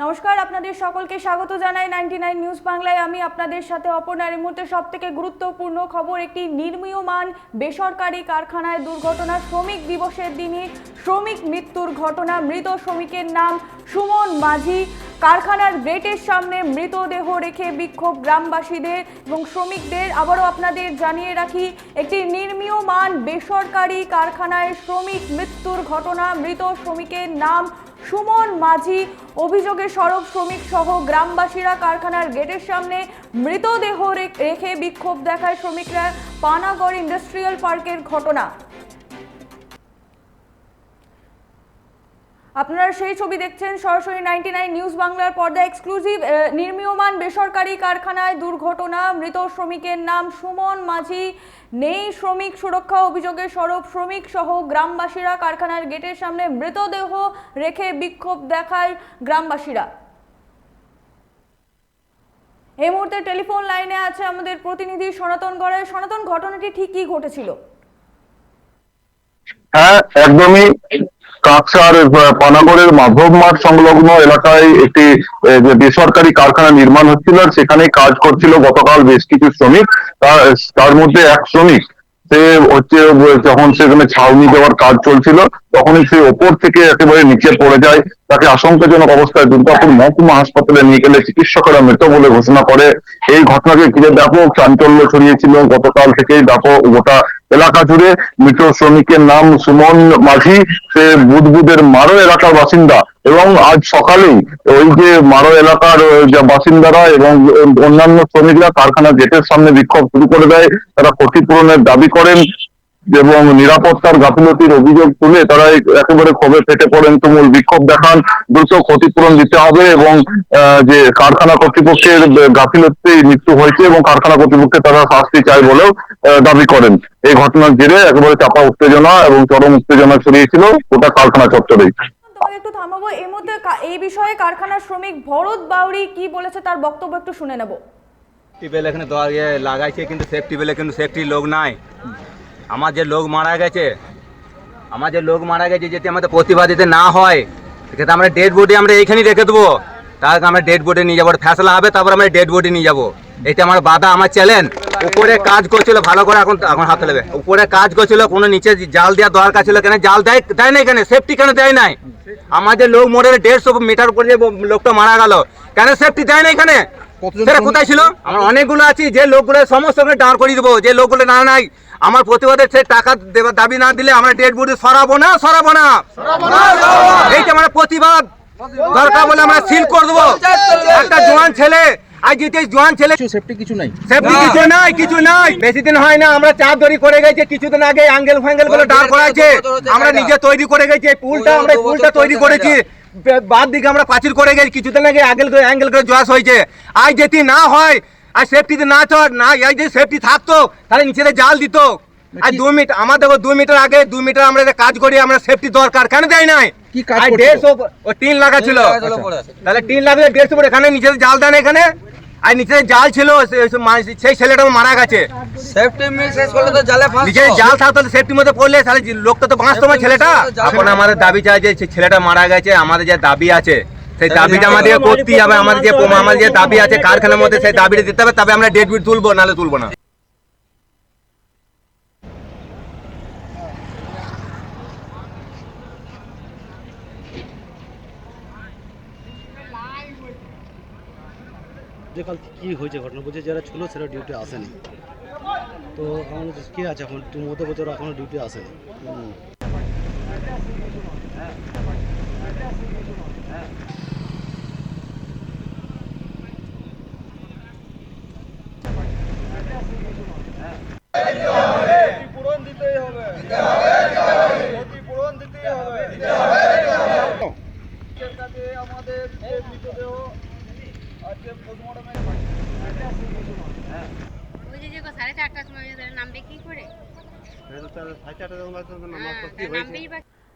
নমস্কার, আপনাদের সকলকে স্বাগত জানাই 99 নিউজ বাংলায়। আমি আপনাদের সাথে অপর্ণা। এই মুহূর্তে সবথেকে গুরুত্বপূর্ণ খবর, একটি নির্মীয়মান বেসরকারি কারখানায় দুর্ঘটনা। শ্রমিক দিবসের দিনই শ্রমিক মৃত্যুর ঘটনা। মৃত শ্রমিকের নাম সুমন মাঝি। কারখানার গেটের সামনে মৃতদেহ রেখে বিক্ষোভ গ্রামবাসীদের এবং শ্রমিকদের। আবারও আপনাদের জানিয়ে রাখি, একটি নির্মীয়মান বেসরকারি কারখানায় শ্রমিক মৃত্যুর ঘটনা। মৃত শ্রমিকের নাম সুমন মাঝি। অভিযোগে সড়ক শ্রমিক সহ গ্রামবাসীরা কারখানার গেটের সামনে মৃতদেহ রেখে বিক্ষোভ দেখায় শ্রমিকরা। পানাগড় ইন্ডাস্ট্রিয়াল পার্কের ঘটনা। আপনারা সেই ছবি দেখছেন সরাসরি 99 নিউজ বাংলার পর্দা এক্সক্লুসিভ। নির্মীয়মান বেসরকারি কারখানায় দুর্ঘটনা। মৃত শ্রমিকের নাম সুমন মাঝি। নেই শ্রমিক সুরক্ষা। অভিযোগে সরব শ্রমিক সহ গ্রামবাসীরা কারখানার গেটের সামনে মৃতদেহ রেখে বিক্ষোভ দেখায় গ্রামবাসীরা। এই মুহূর্তে টেলিফোন লাইনে আছে আমাদের প্রতিনিধি সনাতন গড়াই। সনাতন, ঘটনাটি ঠিক কি ঘটেছিল? হ্যাঁ, একদমই। কাকসার পানাগড়ের মাধব মাঠ সংলগ্ন এলাকায় একটি যে বেসরকারি কারখানা নির্মাণ হচ্ছিল, সেখানে কাজ করছিল গতকাল বেশ কিছু শ্রমিক। তার মধ্যে এক শ্রমিক, সে হচ্ছে যখন সেখানে ছাউনি দেওয়ার কাজ চলছিল, তখনই সে ওপর থেকে একেবারে নিচে পড়ে যায়। তাকে আশঙ্কাজনক অবস্থায় দুর্গাপুর মহকুমা হাসপাতালে নিয়ে গেলে চিকিৎসকেরা মৃত বলে ঘোষণা করে। এই ঘটনাকে ঘিরে ব্যাপক চাঞ্চল্য ছড়িয়েছিল গতকাল থেকেই ব্যাপক গোটা এলাকা জুড়ে। মৃত শ্রমিকের নাম সুমন মাঝি। সে বুদবুদের মারো এলাকার বাসিন্দা এবং আজ সকালেই ওই যে মারো এলাকার যা বাসিন্দারা এবং অন্যান্য শ্রমিকরা কারখানা গেটের সামনে বিক্ষোভ শুরু করে দেয়। তারা ক্ষতিপূরণের দাবি করেন এবং নিরাপত্তার গাফিলতির অভিযোগ তুলে তারা একেবারে ক্ষোভে ফেটে পড়েন, তুমুল বিক্ষোভ দেখান। দ্রুত ক্ষতিপূরণ দিতে হবে এবং যে কারখানা কর্তৃপক্ষের গাফিলতিতে মৃত্যু হয়েছে এবং কারখানা কর্তৃপক্ষের তারা শাস্তি চায় বলেও দাবি করেন। এই ঘটনার জেরে একেবারে চাপা উত্তেজনা এবং চরম উত্তেজনা ছড়িয়েছিল গোটা কারখানা চত্বরেই। তোমাকে একটু থামাবো। এই মধ্যে এই বিষয়ে কারখানার শ্রমিক ভরত বাউরি কি বলেছে তার বক্তব্য একটু শুনে নেব। টিউবওয়েল এখানে লাগাইছে, কিন্তু টিউবওয়েলে কিন্তু সেফটি লোক নাই। আমার যে লোক মারা গেছে, যদি আমাদের প্রতিবাদিতে না হয়, সেক্ষেত্রে আমরা ডেড বডি আমরা এইখানেই রেখে দেবো। তাহলে আমরা ডেড বডি নিয়ে যাবো, ফ্যাসলা হবে, তারপর আমরা ডেড বডি নিয়ে যাবো। এটা আমার বাধা, আমার চ্যালেঞ্জ। উপরে কাজ করছিল ভালো করে, এখন হাতে নেবে। উপরে কাজ করছিল, কোনো নিচে জাল দেওয়ার দরকার ছিল, কেন জাল দেয় না? এখানে সেফটি কেন দেয় নাই? আমাদের লোক মরে 150 মিটার উপরে যে লোকটা মারা গেল, কেন সেফটি দেয় না এখানে? সেটা কোথায় ছিল? আমরা অনেকগুলো আছি, যে লোকগুলো সমস্ত দাঁড় করিয়ে দেবো। যে লোকগুলো নাই আমার প্রতিবাদের সে টাকা দেবার দাবি না দিলে আমরা ডেড বডি সরাবো না। এইটা আমার প্রতিবাদ দরকার বলে আমরা সিল করে দেবো। একটা জোয়ান ছেলে, আজ যেতে জোয়ান ছেলে, সেফটি কিছু নাই। বেশি দিন হয় না, আমরা চার দড়ি করে গেছি। কিছুদিন আগে অ্যাঙ্গেল গুলো দাঁড় করাইছে, আমরা নিজে তৈরি করে গেছি। পুলটা তৈরি করেছি, বাদ দিকে আমরা পাঁচিল করে গেছি। কিছুদিন আগে অ্যাঙ্গেল করে জোয়াস হয়েছে। আজ যেটি না হয়, আর সেফটিতে না এই যে সেফটি থাকতো, তাহলে নিচে জাল দিত। আর 2 মিটার, আমাদের 2 মিটার আগে 2 মিটার আমরা কাজ করি, আমরা সেফটি দরকার, কেন দেয় নাই? 150 টিন লাগা ছিল, তাহলে টিন লাগলে 150 ফুট। এখানে নিচে জাল দেয় না এখানে। আর নিচে জাল ছিল, সেই ছেলেটা মারা গেছে। নিচে জাল থাকতো, সেফটির মধ্যে পড়লে তাহলে লোকটা তো বাঁচতো না ছেলেটা। এখন আমাদের দাবি চাই যে ছেলেটা মারা গেছে, আমাদের যে দাবি আছে সেই দাবিটা আমাদের করতেই হবে। আমাদের যে দাবি আছে কারখানার মধ্যে, সেই দাবিটা দিতে হবে, তবে আমরা ডেড বিট তুলবো, নাহলে তুলবো না। যে কাল কি হয়েছে ঘটনা বলছে, যারা ছিল সেটা ডিউটি আসেনি, তো আমাদের কি আছে এখন মধ্যে বছর এখনো ডিউটি আসেনি। আমাদের যে মৃতদেহ আজকে পোস্টমর্টমে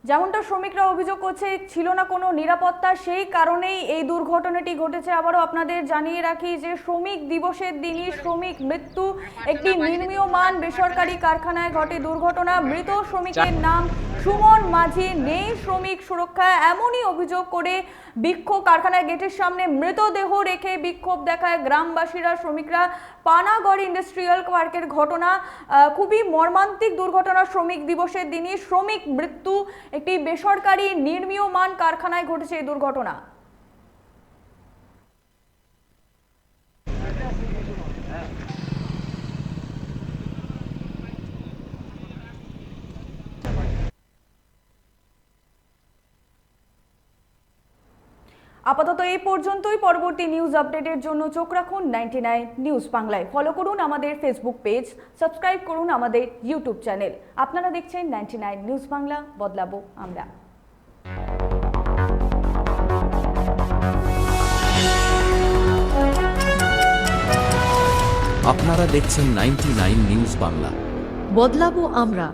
যেমনটা শ্রমিকরা অভিযোগ করছে, ছিল না কোনো নিরাপত্তা, সেই কারণেই এই দুর্ঘটনাটি ঘটেছে। আবারও আপনাদের জানিয়ে রাখি যে শ্রমিক দিবসের দিনই শ্রমিক মৃত্যু। একটি নির্মীয়মান বেসরকারি কারখানায় ঘটে দুর্ঘটনা। মৃত শ্রমিকের নাম সুমন মাঝি নেই শ্রমিক সুরক্ষা, এমনই অভিযোগ করে বিক্ষোভ, কারখানার গেটের সামনে মৃতদেহ রেখে বিক্ষোভ দেখায় গ্রামবাসীরা, শ্রমিকরা। পানাগড় ইন্ডাস্ট্রিয়াল পার্কের ঘটনা, খুবই মর্মান্তিক দুর্ঘটনা। শ্রমিক দিবসের দিনই শ্রমিক মৃত্যু, একটি বেসরকারি নির্মীয়মান কারখানায় ঘটেছে এই দুর্ঘটনা। আপাতত এই পর্যন্তই। পরবর্তী নিউজ আপডেটের জন্য চোখ রাখুন 99 নিউজ বাংলায়। ফলো করুন আমাদের ফেসবুক পেজ, সাবস্ক্রাইব করুন আমাদের ইউটিউব চ্যানেল। আপনারা দেখছেন 99 নিউজ বাংলা, বদলাবো আমরা। আপনারা দেখছেন 99 নিউজ বাংলা, বদলাবো আমরা।